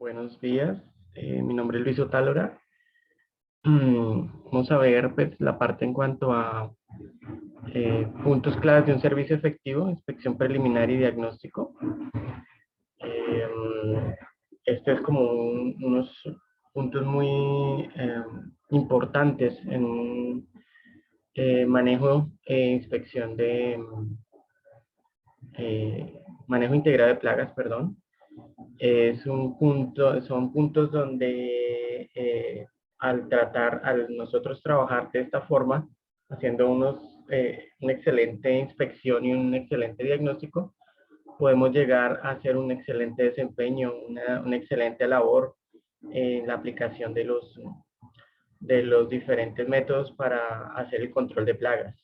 Buenos días, mi nombre es Luis Otálora. Vamos a ver pues, la parte en cuanto a puntos claves de un servicio efectivo, inspección preliminar y diagnóstico. Este es como unos puntos muy importantes en un manejo e inspección de manejo integrado de plagas, perdón. Son puntos donde al nosotros trabajar de esta forma, haciendo una excelente inspección y un excelente diagnóstico, podemos llegar a hacer un excelente desempeño, una excelente labor en la aplicación de los diferentes métodos para hacer el control de plagas.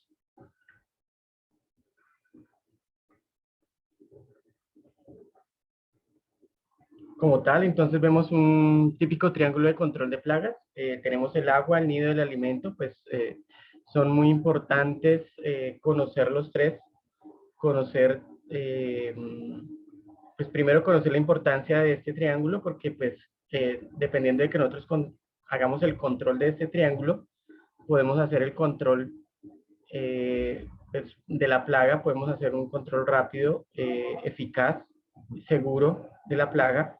Como tal, entonces vemos un típico triángulo de control de plagas. Tenemos el agua, el nido y el alimento, pues son muy importantes conocer los tres, conocer, pues primero conocer la importancia de este triángulo, porque pues dependiendo de que nosotros hagamos el control de este triángulo, podemos hacer el control pues, de la plaga, podemos hacer un control rápido, eficaz, seguro de la plaga,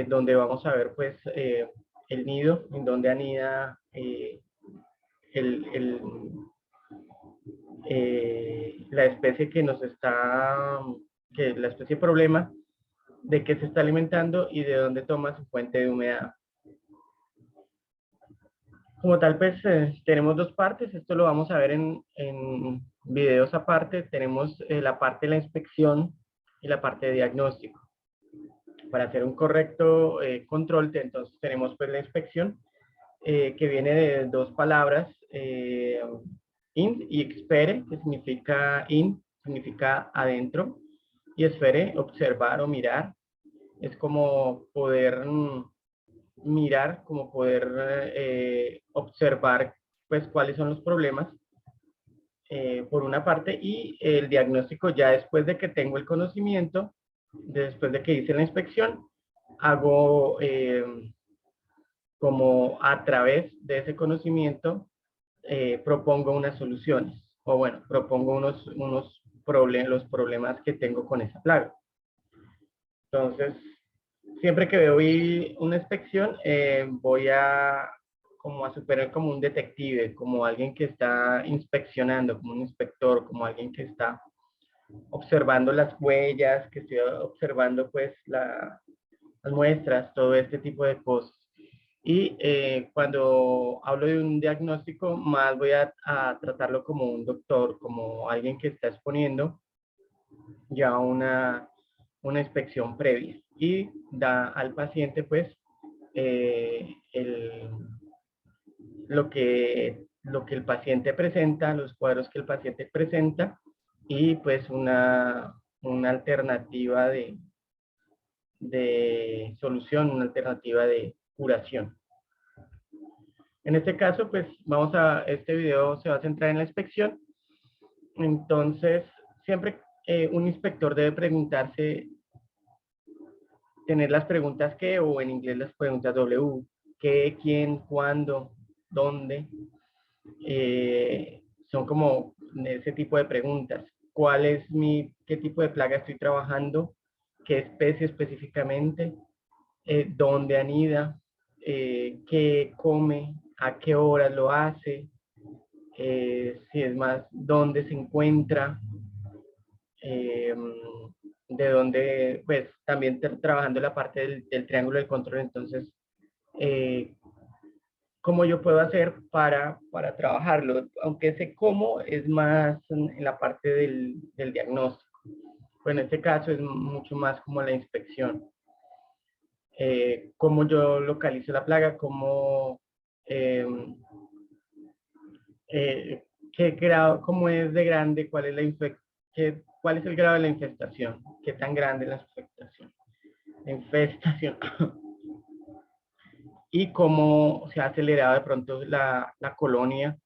donde vamos a ver pues el nido, en donde anida el, el, la especie que la especie problema, de qué se está alimentando y de dónde toma su fuente de humedad. Como tal, pues tenemos dos partes, esto lo vamos a ver en videos aparte. Tenemos la parte de la inspección y la parte de diagnóstico. Para hacer un correcto control, entonces tenemos pues la inspección, que viene de dos palabras, in y expere, que significa in, significa adentro, y esfere, observar o mirar. Es como poder mirar, como poder observar pues cuáles son los problemas, por una parte, y el diagnóstico ya después de que tengo el conocimiento, después de que hice la inspección, hago como a través de ese conocimiento propongo unas soluciones, o bueno, propongo los problemas que tengo con esa plaga. Entonces, siempre que veo una inspección, voy como a superar como un detective, como alguien que está inspeccionando, como un inspector, como alguien que está observando las huellas, que estoy observando pues las muestras, todo este tipo de cosas. Y cuando hablo de un diagnóstico, más voy a tratarlo como un doctor, como alguien que está exponiendo ya una inspección previa y da al paciente pues lo que el paciente presenta, los cuadros que el paciente presenta y pues una alternativa de solución, una alternativa de curación. En este caso, pues este video se va a centrar en la inspección. Entonces, siempre un inspector debe preguntarse, tener las preguntas qué, o en inglés las preguntas W, qué, quién, cuándo, dónde. Son como ese tipo de preguntas. ¿Qué tipo de plaga estoy trabajando? ¿Qué especie específicamente? ¿Dónde anida? ¿Qué come? ¿A qué horas lo hace? Si es más, ¿dónde se encuentra? De dónde, pues también trabajando la parte del triángulo del control, entonces, ¿cómo yo puedo hacer para trabajarlo? Aunque sé cómo, es más en la parte del diagnóstico. Pues en este caso es mucho más como la inspección. Cómo yo localizo la plaga, eh, qué grado, cómo es de grande, cuál es el grado de la infestación, qué tan grande es la infestación y cómo se ha acelerado de pronto la colonia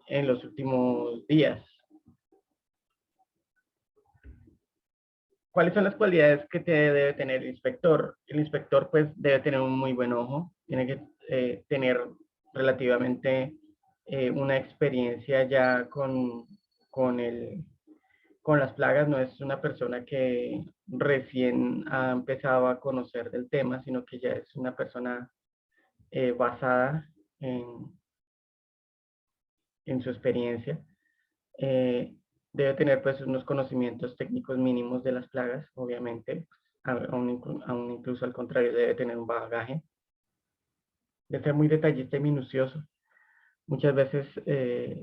en los últimos días. ¿Cuáles son las cualidades que debe tener el inspector? El inspector pues debe tener un muy buen ojo, tiene que tener relativamente una experiencia ya con, el, con las plagas, no es una persona que recién ha empezado a conocer del tema, sino que ya es una persona basada en, en su experiencia. Eh, Debe tener pues unos conocimientos técnicos mínimos de las plagas, obviamente, aún incluso al contrario, debe tener un bagaje, debe ser muy detallista y minucioso. Muchas veces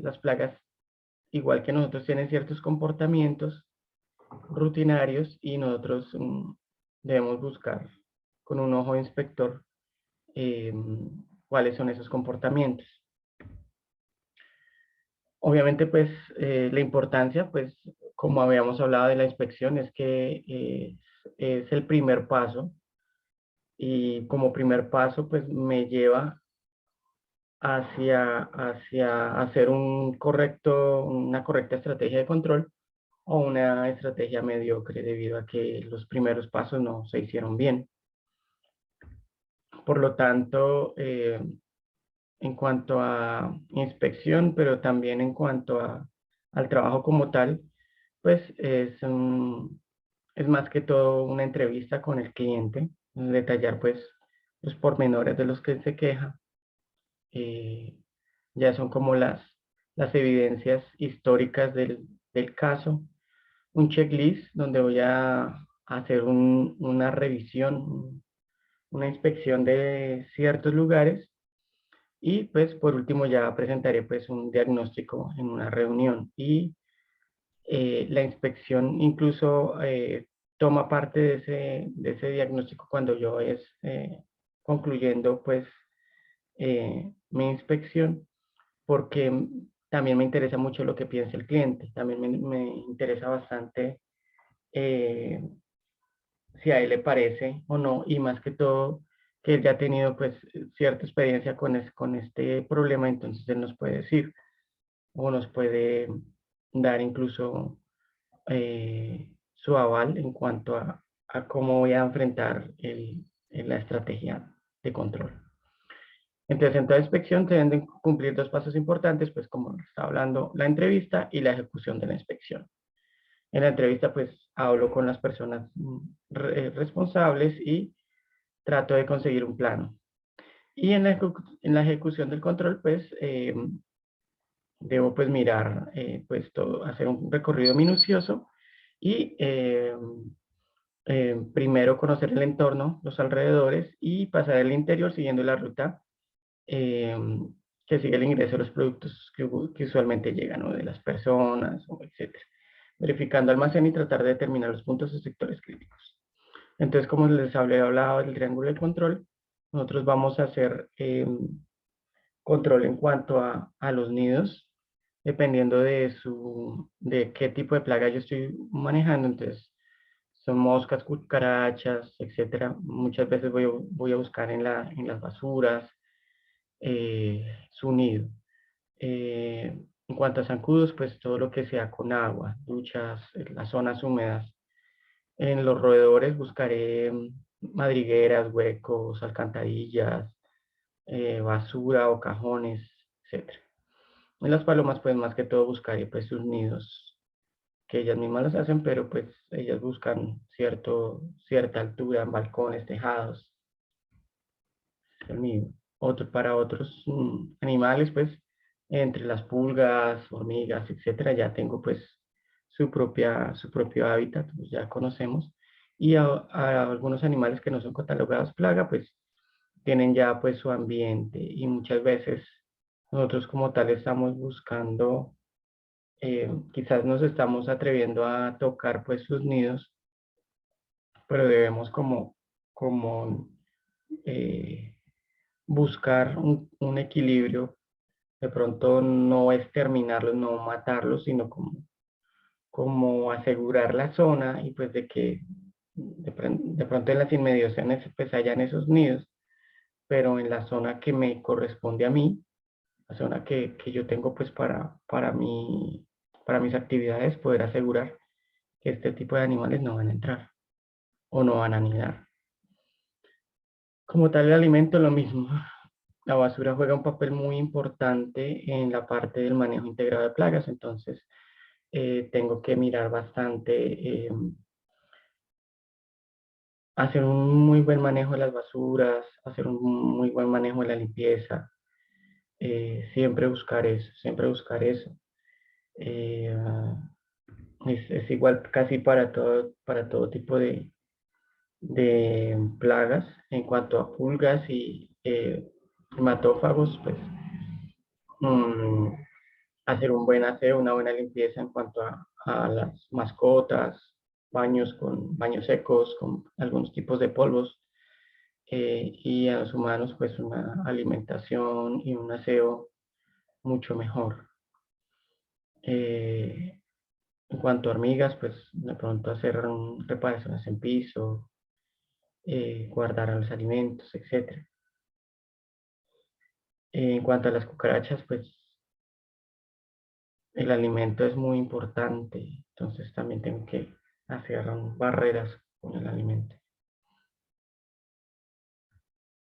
las plagas, igual que nosotros, tienen ciertos comportamientos rutinarios y nosotros debemos buscar con un ojo inspector eh, cuáles son esos comportamientos. Obviamente, pues la importancia, pues como habíamos hablado de la inspección, es que es el primer paso y como primer paso, pues me lleva hacia hacer una correcta estrategia de control o una estrategia mediocre debido a que los primeros pasos no se hicieron bien. Por lo tanto, en cuanto a inspección, pero también en cuanto al trabajo como tal, pues es más que todo una entrevista con el cliente, detallar pues los pormenores de los que se queja. eh, ya son como las evidencias históricas del caso, un checklist donde voy a hacer una revisión, una inspección de ciertos lugares y pues por último ya presentaré pues un diagnóstico en una reunión y la inspección incluso toma parte de ese diagnóstico cuando yo es concluyendo pues mi inspección porque también me interesa mucho lo que piensa el cliente, también me interesa bastante eh, si a él le parece o no, y más que todo que él ya ha tenido pues cierta experiencia con este problema, entonces él nos puede decir o nos puede dar incluso su aval en cuanto a cómo voy a enfrentar la estrategia de control. Entonces, en toda inspección se deben cumplir dos pasos importantes, pues como estaba hablando, la entrevista y la ejecución de la inspección. En la entrevista, pues hablo con las personas responsables y trato de conseguir un plano. Y en la ejecución del control, pues debo pues mirar, pues todo, hacer un recorrido minucioso y primero conocer el entorno, los alrededores y pasar el interior siguiendo la ruta eh, que sigue el ingreso de los productos que usualmente llegan, ¿no? De las personas, etc. Verificando almacén y tratar de determinar los puntos o sectores críticos. Entonces, como les había hablado del triángulo de control, nosotros vamos a hacer control en cuanto a los nidos, dependiendo de qué tipo de plaga yo estoy manejando. Entonces, son moscas, cucarachas, etcétera. Muchas veces voy a buscar en las basuras su nido. En cuanto a zancudos, pues todo lo que sea con agua, duchas, las zonas húmedas. En los roedores buscaré madrigueras, huecos, alcantarillas, basura o cajones, etcétera. En las palomas, pues más que todo buscaré pues sus nidos, que ellas mismas los hacen, pero pues ellas buscan cierta altura en balcones, tejados, el nido. Para otros animales, pues entre las pulgas, hormigas, etcétera, ya tengo pues su propio hábitat, pues ya conocemos. Y a algunos animales que no son catalogados plaga, pues tienen ya pues su ambiente y muchas veces nosotros como tal estamos buscando, quizás nos estamos atreviendo a tocar pues sus nidos, pero debemos como eh, buscar un equilibrio, de pronto no exterminarlos, no matarlos, sino como asegurar la zona y pues de que de pronto en las inmediaciones pues hayan esos nidos, pero en la zona que me corresponde a mí, la zona que yo tengo pues para mis actividades, poder asegurar que este tipo de animales no van a entrar o no van a anidar. Como tal, el alimento es lo mismo. La basura juega un papel muy importante en la parte del manejo integrado de plagas, entonces tengo que mirar bastante, hacer un muy buen manejo de las basuras, hacer un muy buen manejo de la limpieza, siempre buscar eso, siempre buscar eso. Eh, es igual casi para todo tipo de plagas en cuanto a pulgas y hematófagos, pues mm, hacer un buen aseo, una buena limpieza en cuanto a las mascotas, baños secos con algunos tipos de polvos, y a los humanos pues una alimentación y un aseo mucho mejor. Eh, en cuanto a hormigas, pues de pronto hacer reparaciones en piso, guardar los alimentos, etcétera. En cuanto a las cucarachas, pues el alimento es muy importante, entonces también tengo que hacer barreras con el alimento.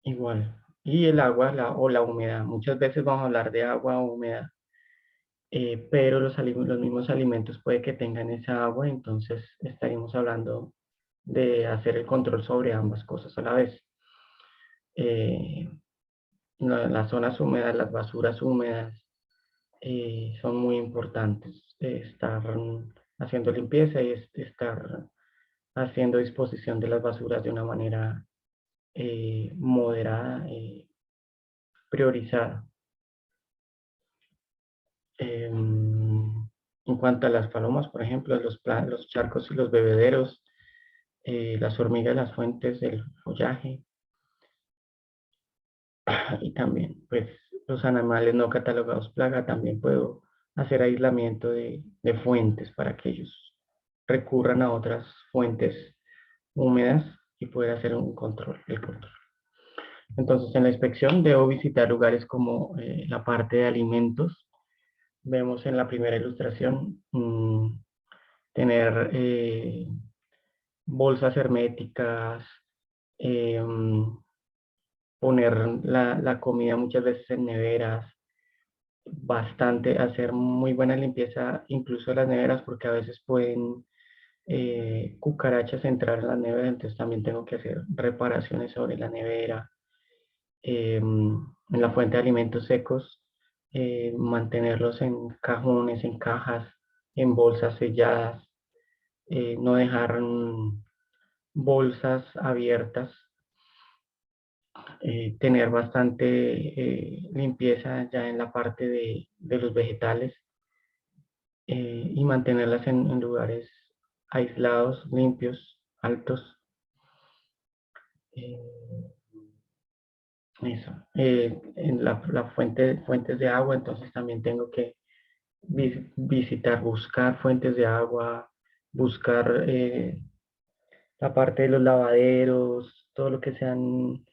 Igual. Y el agua o la humedad. Muchas veces vamos a hablar de agua o humedad, pero los mismos alimentos puede que tengan esa agua, entonces estaríamos hablando de hacer el control sobre ambas cosas a la vez. Eh, las zonas húmedas, las basuras húmedas, son muy importantes. Estar haciendo limpieza y estar haciendo disposición de las basuras de una manera moderada, priorizada. En cuanto a las palomas, por ejemplo, los charcos y los bebederos, las hormigas, las fuentes del follaje, y también, pues, los animales no catalogados plaga, también puedo hacer aislamiento de fuentes para que ellos recurran a otras fuentes húmedas y poder hacer el control. Entonces, en la inspección debo visitar lugares como la parte de alimentos. Vemos en la primera ilustración tener bolsas herméticas, eh, poner la comida muchas veces en neveras, bastante, hacer muy buena limpieza incluso de las neveras porque a veces pueden cucarachas entrar en las neveras, entonces también tengo que hacer reparaciones sobre la nevera. En la fuente de alimentos secos, mantenerlos en cajones, en cajas, en bolsas selladas, no dejar bolsas abiertas, tener bastante limpieza ya en la parte de los vegetales, y mantenerlas en lugares aislados, limpios, altos. eh, Eso. En fuentes de agua, entonces también tengo que visitar, buscar fuentes de agua, buscar la parte de los lavaderos, todo lo que sean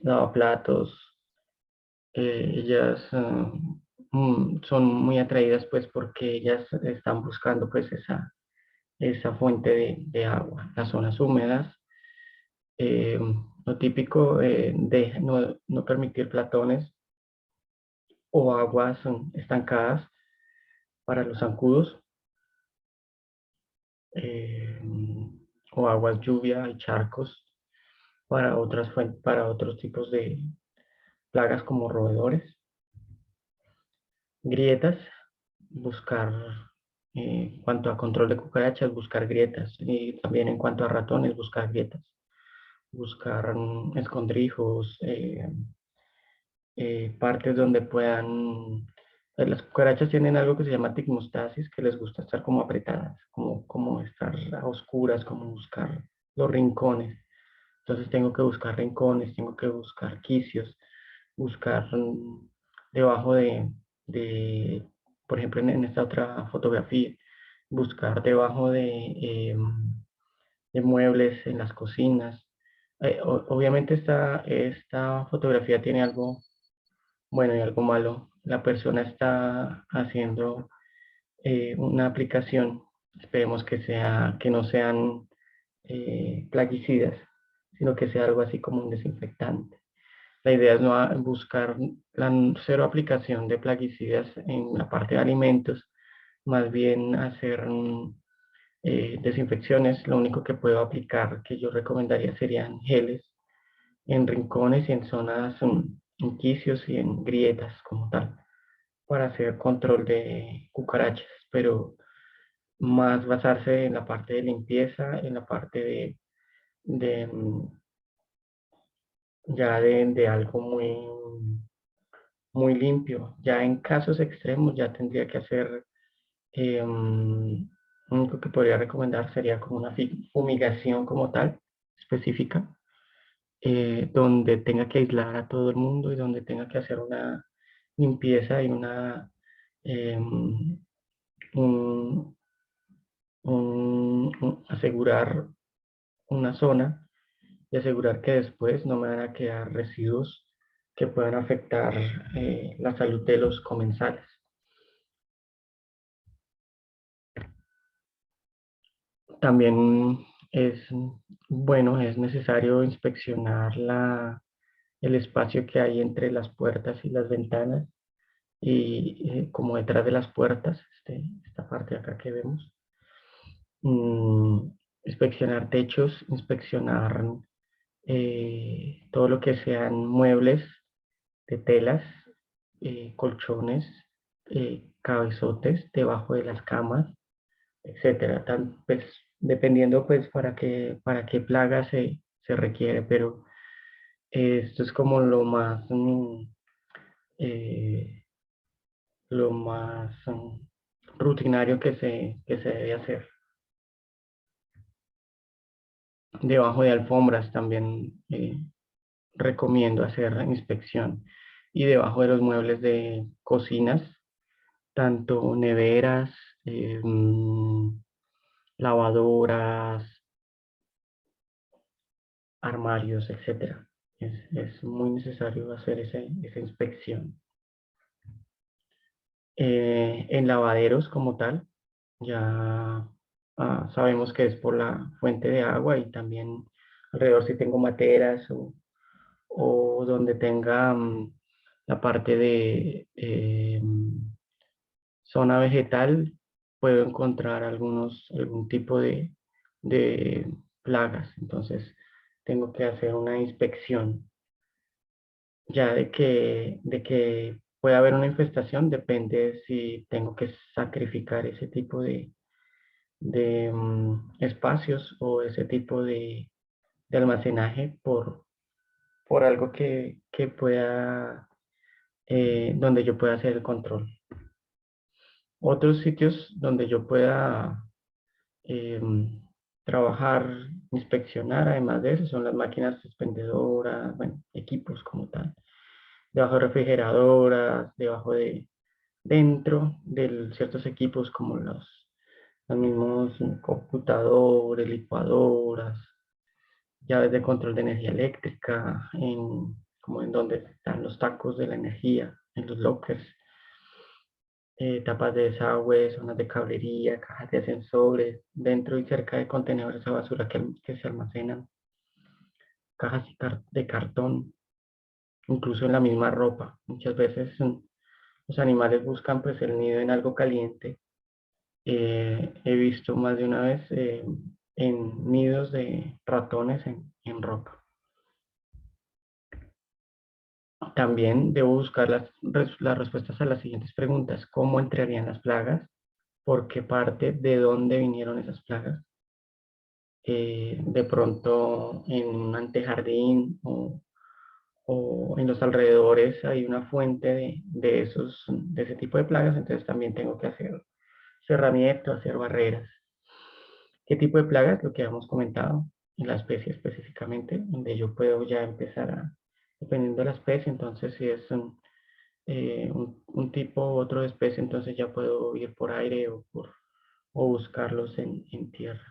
lavaplatos. Ellas son muy atraídas pues porque ellas están buscando pues esa fuente de agua. Las zonas húmedas, eh, lo típico de no permitir platones o aguas estancadas para los zancudos, eh, o aguas lluvia y charcos para otros tipos de plagas como roedores. Grietas, buscar, en cuanto a control de cucarachas, buscar grietas, y también en cuanto a ratones, buscar grietas, buscar escondrijos, partes donde puedan. Las cucarachas tienen algo que se llama tigmostasis, que les gusta estar como apretadas, como estar a oscuras, como buscar los rincones. Entonces tengo que buscar rincones, tengo que buscar quicios, buscar debajo de, por ejemplo, en esta otra fotografía, buscar debajo de muebles en las cocinas. Obviamente esta fotografía tiene algo bueno y algo malo. La persona está haciendo una aplicación Esperemos que no sean plaguicidas, sino que sea algo así como un desinfectante. La idea es no buscar la cero aplicación de plaguicidas en la parte de alimentos, más bien hacer desinfecciones. Lo único que puedo aplicar que yo recomendaría serían geles en rincones y en zonas, en quicios y en grietas como tal, para hacer control de cucarachas, pero más basarse en la parte de limpieza, en la parte de, ya de algo muy limpio. Ya en casos extremos ya tendría que hacer, lo único que podría recomendar sería como una fumigación como tal, específica, donde tenga que aislar a todo el mundo y donde tenga que hacer una limpieza y un, asegurar una zona y asegurar que después no me van a quedar residuos que puedan afectar la salud de los comensales. También es es necesario inspeccionar el espacio que hay entre las puertas y las ventanas y como detrás de las puertas, esta parte de acá que vemos. Mm, inspeccionar techos, inspeccionar todo lo que sean muebles de telas, colchones, cabezotes debajo de las camas, etcétera. Pues, dependiendo pues para qué plaga se requiere, pero esto es como eh, lo más rutinario que se debe hacer. Debajo de alfombras también recomiendo hacer inspección y debajo de los muebles de cocinas, tanto neveras, lavadoras, armarios, etcétera. Es muy necesario hacer esa inspección. En lavaderos como tal, ya sabemos que es por la fuente de agua y también alrededor si tengo materas o donde tenga la parte de zona vegetal, puedo encontrar algún tipo de plagas. Entonces, tengo que hacer una inspección. Ya de que pueda haber una infestación, depende si tengo que sacrificar ese tipo de espacios o ese tipo de almacenaje por algo que pueda, donde yo pueda hacer el control. Otros sitios donde yo pueda eh, trabajar, inspeccionar, además de eso, son las máquinas expendedoras, bueno, equipos como tal, debajo de refrigeradoras, dentro de ciertos equipos como los mismos computadores, licuadoras, llaves de control de energía eléctrica, como en donde están los tacos de la energía, en los lockers, tapas de desagüe, zonas de cablería, cajas de ascensores, dentro y cerca de contenedores de basura que se almacenan, cajas de cartón, incluso en la misma ropa. Muchas veces los animales buscan pues el nido en algo caliente. He visto más de una vez en nidos de ratones en ropa. También debo buscar las respuestas a las siguientes preguntas. ¿Cómo entrarían las plagas? ¿Por qué parte? ¿De dónde vinieron esas plagas? De pronto en un antejardín o en los alrededores hay una fuente de ese tipo de plagas, entonces también tengo que hacer cerramiento, hacer barreras. ¿Qué tipo de plagas? Lo que hemos comentado, en la especie específicamente, donde yo puedo ya empezar dependiendo de la especie, entonces si es un tipo u otro de especie, entonces ya puedo ir por aire o buscarlos en tierra.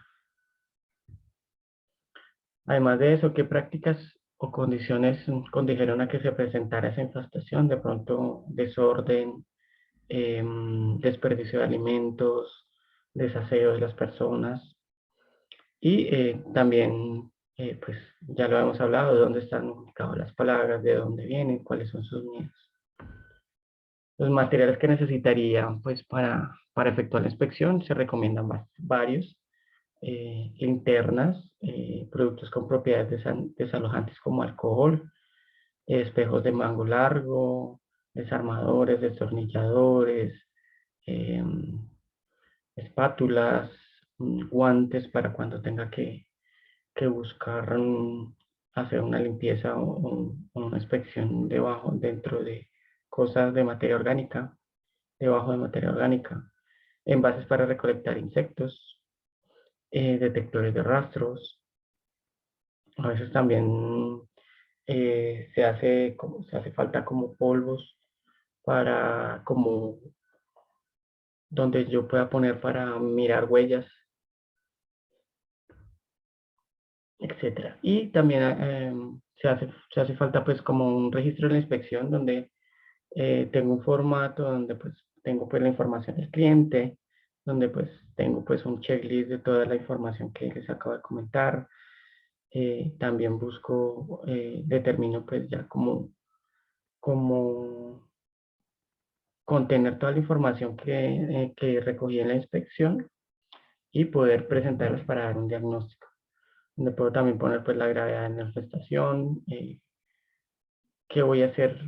Además de eso, ¿qué prácticas o condiciones condijeron a que se presentara esa infestación? De pronto, desorden, desperdicio de alimentos, desaseo de las personas. Y también, pues ya lo hemos hablado, de dónde están ubicadas las plagas, de dónde vienen, cuáles son sus nidos. Los materiales que necesitaría pues para efectuar la inspección se recomiendan varios. Linternas, productos con propiedades desalojantes como alcohol, espejos de mango largo, desarmadores, destornilladores, eh, espátulas, guantes para cuando tenga que buscar hacer una limpieza o una inspección dentro de cosas de materia orgánica, debajo de materia orgánica, envases para recolectar insectos, detectores de rastros. A veces también se hace falta como polvos para como donde yo pueda poner para mirar huellas, etcétera. Y también se hace falta pues como un registro de la inspección donde tengo un formato donde pues tengo pues la información del cliente, donde pues tengo pues un checklist de toda la información que les acabo de comentar. También busco, determino pues ya como contener toda la información que recogí en la inspección y poder presentarlas para dar un diagnóstico. Donde puedo también poner pues la gravedad de la infestación, qué voy a hacer,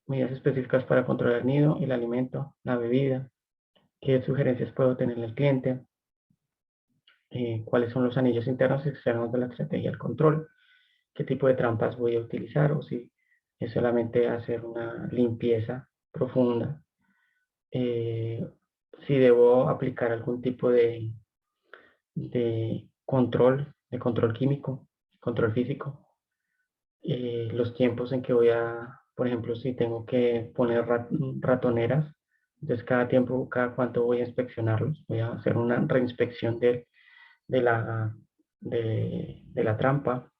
medidas específicas para controlar el nido, el alimento, la bebida, qué sugerencias puedo tener al cliente, cuáles son los anillos internos y externos de la estrategia del control, qué tipo de trampas voy a utilizar o si es solamente hacer una limpieza profunda, si debo aplicar algún tipo de control químico, control físico, los tiempos en que voy a, por ejemplo, si tengo que poner ratoneras, entonces cada tiempo, cada cuánto voy a inspeccionarlos, voy a hacer una reinspección de la, de la trampa,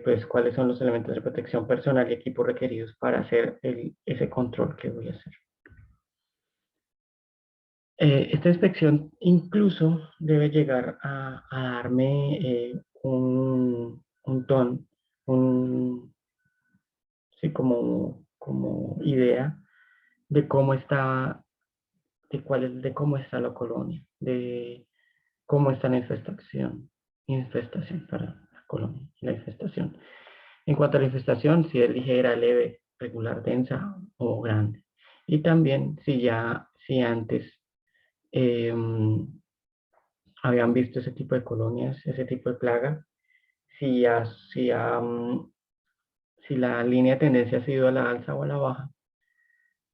pues cuáles son los elementos de protección personal y equipo requeridos para hacer ese control que voy a hacer. Esta inspección incluso debe llegar a darme un ton, un, sí, como idea de cómo está, de cómo está la colonia, de cómo está la infestación para la colonia, la infestación. En cuanto a la infestación, si es ligera, leve, regular, densa o grande. Y también si antes eh, habían visto ese tipo de colonias, ese tipo de plaga, si, si la línea de tendencia ha sido a la alza o a la baja,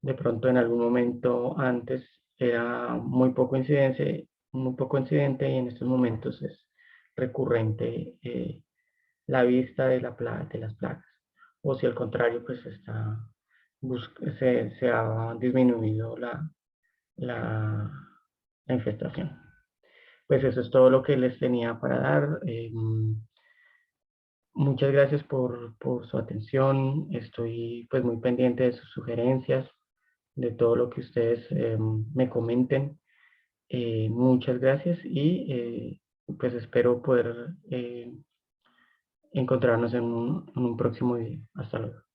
de pronto en algún momento antes era muy poco incidente y en estos momentos es recurrente la vista de de las plagas. O si al contrario, pues se ha disminuido la, la infestación. Pues eso es todo lo que les tenía para dar. Muchas gracias por su atención. Estoy pues muy pendiente de sus sugerencias, de todo lo que ustedes me comenten. Muchas gracias y pues espero poder encontrarnos en un próximo video. Hasta luego.